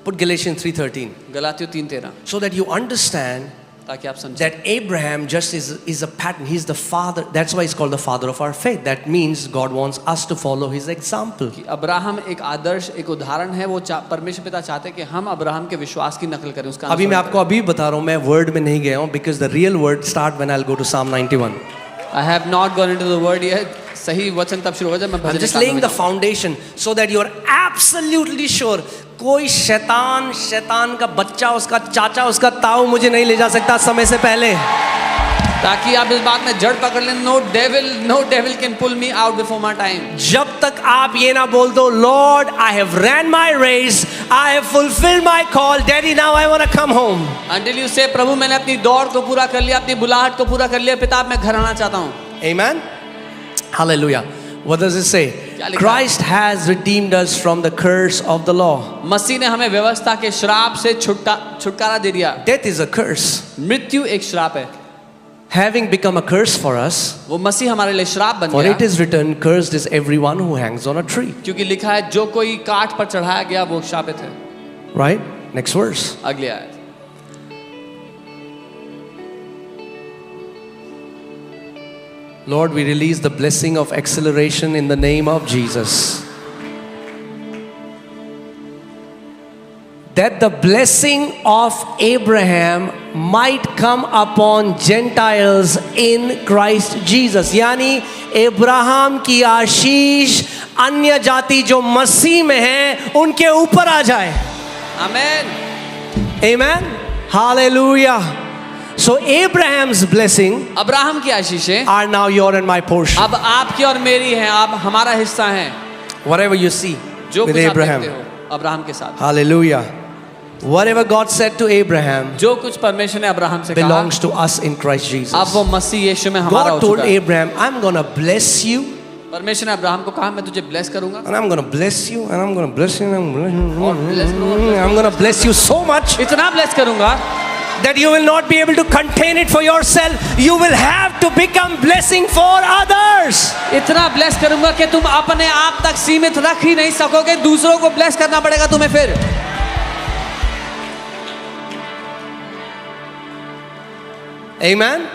Put Galatians 3:13. गलातियों 3:13, So that you understand ताकि आप समझें that Abraham just is a pattern. He's the father. That's why he's called the father of our faith. That means God wants us to follow his example. कि Abraham एक आदर्श, एक उदाहरण है। वो परमेश्वर पिता चाहते हैं कि हम अब्राहम के विश्वास की नकल करें, उसका अभी मैं आपको अभी बता रहा हूँ, मैं वर्ड में नहीं गया हूँ, because the real word start when I'll go to Psalm 91. I have not gone into the word yet. सही वचन तब शुरू हो जब मैं I'm just laying the foundation so that you are absolutely sure कोई शैतान का बच्चा, उसका चाचा, उसका ताऊ मुझे नहीं ले जा सकता समय से पहले, ताकि आप इस बात में जड़ पकड़ लें। No devil can pull me out before my time. जब तक आप ये ना बोल दो, Lord, I have ran my race, I have fulfilled my call, Daddy, now I want to come home. Until you say, प्रभु मैंने अपनी दौड़ को पूरा कर लिया, अपनी बुलाहट को पूरा कर लिया, पिता मैं घर आना चाहता हूँ। Amen. Hallelujah. What does it say? Christ has redeemed us from the curse of the law. मसीह ने हमें व्यवस्था के श्राप से छुटकारा दे दिया। Death is a curse. मृत्यु एक श्राप है। Having become a curse for us, वो मसीह हमारे लिए श्राप बन for गया। it is written, cursed is everyone who hangs on a tree. क्योंकि लिखा है जो कोई काठ पर चढ़ाया गया वो शापित है। Right? Next verse. अगली आयत। Lord, we release the blessing of acceleration in the name of Jesus. That the blessing of Abraham might come upon Gentiles in Christ Jesus. यानी अब्राहम की आशीष अन्य जाति जो मसीह में हैं उनके ऊपर आ जाए। आमेन। Amen. Hallelujah. So Abraham's blessing Abraham की आशीषें are now your and my portion. अब आपकी और मेरी हैं, आप हमारा हिस्सा हैं। Whatever you see जो with कुछ आप Abraham. देखते हो अब्राहम के साथ। Hallelujah. Whatever God said to Abraham जो कुछ परमेश्वर ने अब्राहम से कहा belongs to us in Christ Jesus. अब वो मसीह यीशु में हमारा हो God told चुका है। Abraham, I'm going to bless you. परमेश्वर ने अब्राहम को कहा मैं तुझे ब्लेस करूंगा। And I'm going to bless you. And I'm going to bless you. And और I'm going to bless you so much इतना ब्लेस करूंगा that you will not be able to contain it for yourself. You will have to become blessing for others. इतना bless करूंगा कि तुम अपने आप तक सीमित रख ही नहीं सकोगे, दूसरों को ब्लेस करना पड़ेगा तुम्हें। फिर Amen.